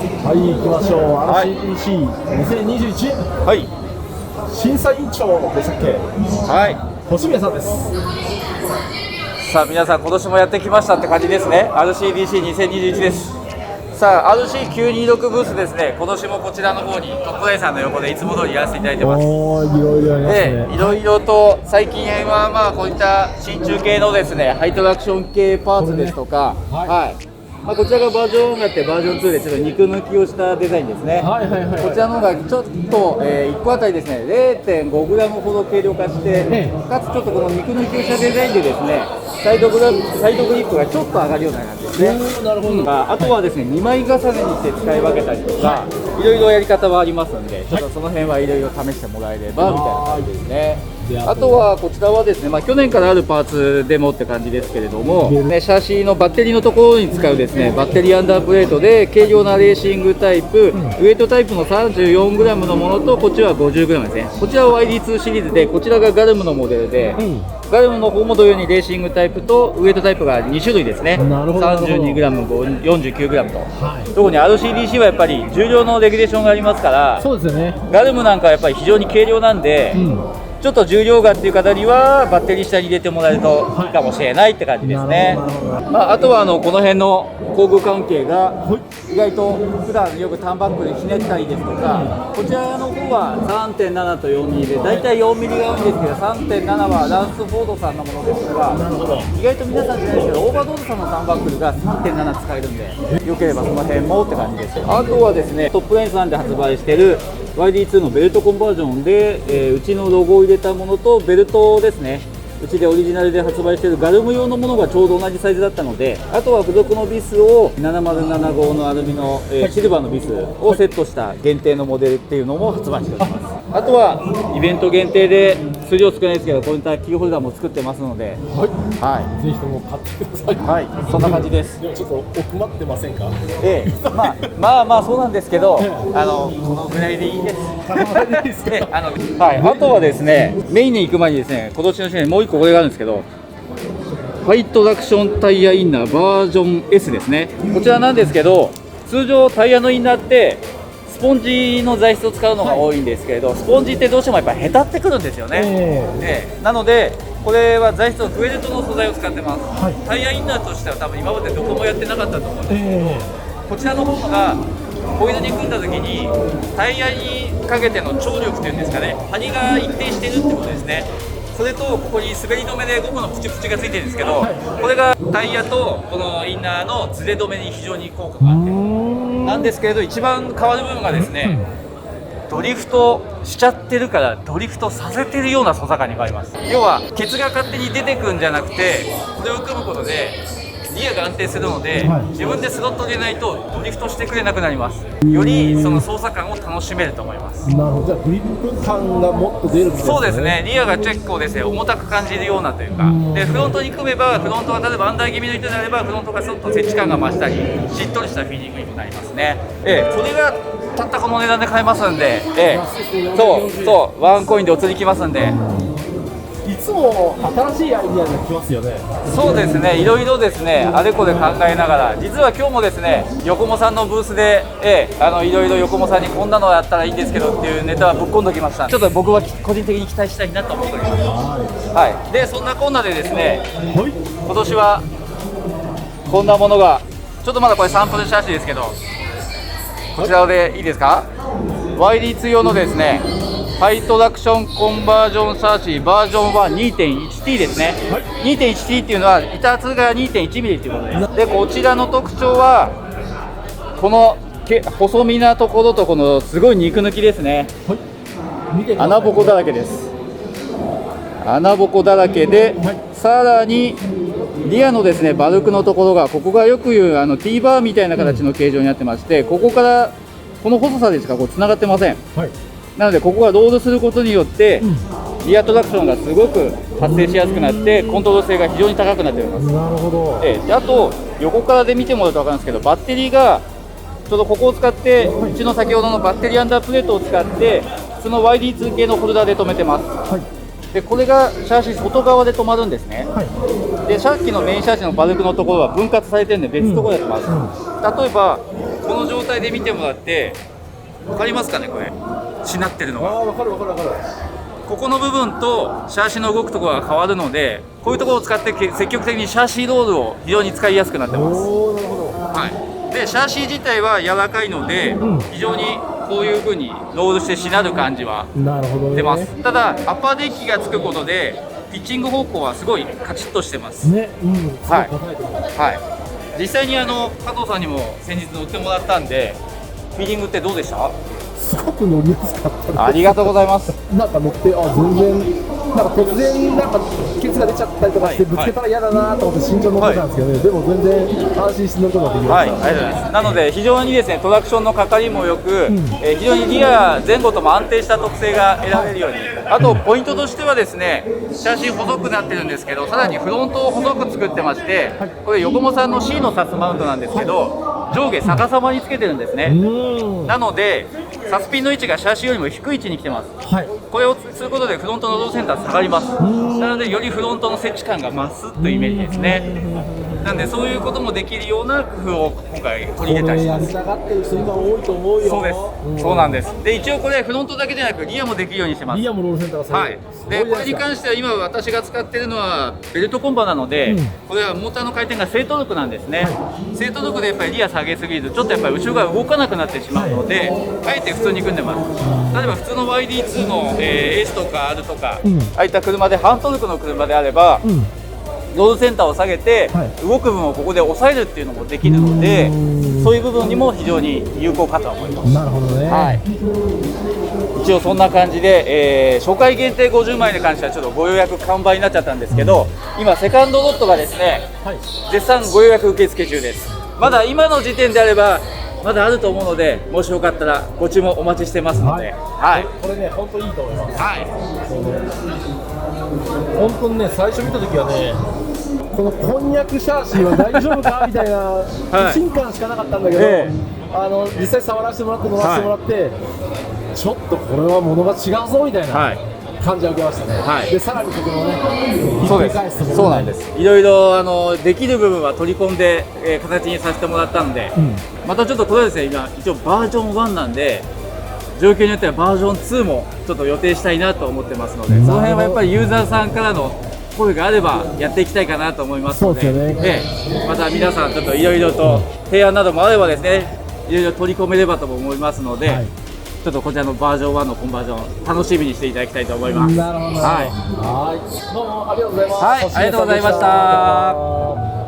はい、行きましょう。はい RCDC2021、はい。審査委員長でしたっけ、はい。星宮さんです。さあ皆さん今年もやってきましたって感じですね。RCDC2021 です。さあ RC926 ブースですね。今年もこちらの方にトップライさんの横でいつも通りやらせていただいてます。おー、いろいろありますね。いろいろと最近はまあこういった真鍮系のですねハイトラクション系パーツですとか、まあ、こちらがバージョンがあってバージョン2でちょっと肉抜きをしたデザインですね。はいはいはい。こちらの方がちょっと、1個あたりですね 0.5g ほど軽量化して、かつちょっとこの肉抜きをしたデザインでですねサイドグリップがちょっと上がるような感じですね。なるほど。あとはですね2枚重ねにして使い分けたりとか、いろいろやり方はありますんで、ちょっとその辺はいろいろ試してもらえればみたいな感じですね。あとはこちらはですね、まあ、去年からあるパーツでもって感じですけれども、ね、シャシのバッテリーのところに使うですねバッテリーアンダープレートで軽量なレーシングタイプ、ウエイトタイプの 34g のものとこっちは 50g ですね。こちらは YD2 シリーズでこちらがガルムのモデルで、ガルムの方も同様にレーシングタイプとウエイトタイプが2種類ですね。 32g、49g と、特に RCDC はやっぱり重量のレギュレーションがありますから、そうですよね。ガルムなんかはやっぱり非常に軽量なんで、ちょっと重量がっていう方にはバッテリー下に入れてもらえるといいかもしれないって感じですね。まあ、あとはこの辺の工具関係が意外と普段よくターンバックでひねったりですとか、こちらの方は 3.7 と 4mm でだいたい 4mm が多いんですけど 3.7 はランスフォードさんのものですから、意外と皆さんじゃないですけどオーバードーズさんのターンバックルが 3.7 使えるんで、よければその辺もって感じです。あとはですねトップラインさんで発売している YD2 のベルトコンバージョンで、うちのロゴを入れたものとベルトですね、うちでオリジナルで発売しているガルム用のものがちょうど同じサイズだったので、あとは付属のビスを7075のアルミの、シルバーのビスをセットした限定のモデルっていうのも発売しております。あとはイベント限定で数量少ないですけどこういったキーホルダーも作ってますので、ぜひとも買ってください。そんな感じです。でもちょっと奥まってませんか？まあそうなんですけど、このぐらいでいいです。あとはですね、メインに行く前にですね、今年の新年もう一個これがあるんですけど、ハイトラクションタイヤインナーバージョン S ですね。こちらなんですけど、通常タイヤのインナーってスポンジの材質を使うのが多いんですけれど、スポンジってどうしてもやっぱへたってくるんですよね。なのでこれは材質のフェルトの素材を使ってます。タイヤインナーとしては多分今までどこもやってなかったと思うんですけど、こちらの方がホイールに組んだ時にタイヤにかけての張力というんですかね、張りが一定してるってことですね。それとここに滑り止めでゴムのプチプチがついてるんですけど、これがタイヤとこのインナーのずれ止めに非常に効果があってなんですけれど、一番変わる部分がですね、ドリフトしちゃってるからドリフトさせてるような操作感に変わります。要はケツが勝手に出てくんじゃなくて、これを組むことでリアが安定するので、自分でスロット入れないとドリフトしてくれなくなります。よりその操作感を楽しめると思います。なるほど。じゃあグリップ感がもっと出るんですね。そうですね、リアが結構ですね重たく感じるようなというか、でフロントに組めばフロントが例えばアンダー気味の人であればフロントがちょっと接地感が増したりしっとりしたフィーリングにもなりますね。これがたったこの値段で買えますんで、そうワンコインでお釣りきますんで。いつも新しいアイディアが来ますよね。そうですね、いろいろですねあれこれ考えながら、実は今日もですね横もさんのブースで、いろいろ横もさんにこんなのやったらいいんですけどっていうネタはぶっ込んできました。ちょっと僕は個人的に期待したいなと思っております。でそんなこんなでですね、今年はこんなものがちょっとまだこれサンプル写真ですけど、こちらでいいですか、 YD2 用のですねハイトラクションコンバージョンサーチバージョンは 2.1T ですね。2.1T っていうのは板厚が 2.1mm っていうことです。でこちらの特徴はこの細身なところとこのすごい肉抜きですね。穴ぼこだらけです。穴ぼこだらけで、さらにリアのですねバルクのところが、ここがよく言うT バーみたいな形の形状になってまして、ここからこの細さでしかこうつながってません。なのでここがロールすることによって、リアトラクションがすごく発生しやすくなってコントロール性が非常に高くなっております。なるほど。であと横からで見てもらうと分かるんですけど、バッテリーがちょうどここを使って、うちの先ほどのバッテリーアンダープレートを使ってその YD2 系のホルダーで止めてます。でこれがシャーシ外側で止まるんですね。でさっきのメインシャーシのバルクのところは分割されてるんで別のところで止まる。例えばこの状態で見てもらって分かりますかね、これしなってるのが。わかるわかるわかる。ここの部分とシャーシの動くところが変わるので、こういうところを使って積極的にシャーシロールを非常に使いやすくなってます。おお、なるほど。はい、でシャーシ自体は柔らかいので、非常にこういう風にロールしてしなる感じはなるほどね。出ます。ただアッパーデッキがつくことでピッチング方向はすごいカチッとしてます。ね、うん、すごいはい答えてます。はい、実際に加藤さんにも先日乗ってもらったんで、フィーリングってどうでした？すごく乗りやすかったです。ありがとうございます。なんか乗って、全然、なんか突然、なんかケツが出ちゃったりとかして、ぶつけたら嫌だなと思って慎重に乗ってたんですけどね、でも全然安心して乗ることができまはい、した。ありがとうございます。なので非常にですね、トラクションのかかりもよく、非常にリア前後とも安定した特性が得られるように、あとポイントとしてはですね、シャーシ細くなってるんですけど、さらにフロントを細く作ってまして、これ横もさんの C のサスマウントなんですけど、上下逆さまにつけてるんですね。なのでサスピンの位置がシャーシよりも低い位置に来てます。はい。これをすることでフロントのロードセンター下がります。なのでよりフロントの接地感が増すというイメージですね。なんでそういうこともできるような工夫を今回取り入れたりします。これやりたがってる人今多いと思うよ。そうです、そうなんです。で一応これフロントだけじゃなくリアもできるようにしてます。リアもロールセンターがさはい、でこれに関しては今私が使っているのはベルトコンパなので、これはモーターの回転が正トルクなんですね。正トルクでやっぱりリア下げすぎるとちょっとやっぱり後ろが動かなくなってしまうので、あえて普通に組んでます。例えば普通の YD2 の、S とか R とか、ああいった車で半トルクの車であれば、ロードセンターを下げて、動く分をここで抑えるっていうのもできるので、そういう部分にも非常に有効かと思います。なるほどね。はい、一応そんな感じで、初回限定50枚に関してはちょっとご予約完売になっちゃったんですけど、今セカンドロットがですね、絶賛ご予約受付中です。まだ今の時点であればまだあると思うので、もしよかったらご注文お待ちしてますので、これね、本当いいと思います。はい、本当にね、最初見たときはね、このこんにゃくシャーシーは大丈夫かみたいな不信感しかなかったんだけど、実際触らせてもらって乗らせてもらって、ちょっとこれは物が違うぞみたいな感じを受けましたね。でさらにここのね、そうです、そうなんです。いろいろできる部分は取り込んで、形にさせてもらったので、またちょっとこれはですね、今一応バージョン1なんで、状況によってはバージョン2もちょっと予定したいなと思ってますので、その辺はやっぱりユーザーさんからの声があればやっていきたいかなと思いますので、また皆さんちょっといろいろと提案などもあればですね、いろいろ取り込めればと思いますので、ちょっとこちらのバージョン1のコンバージョン楽しみにしていただきたいと思います。なるほど。はい。どうもありがとうございます。はい、ありがとうございました。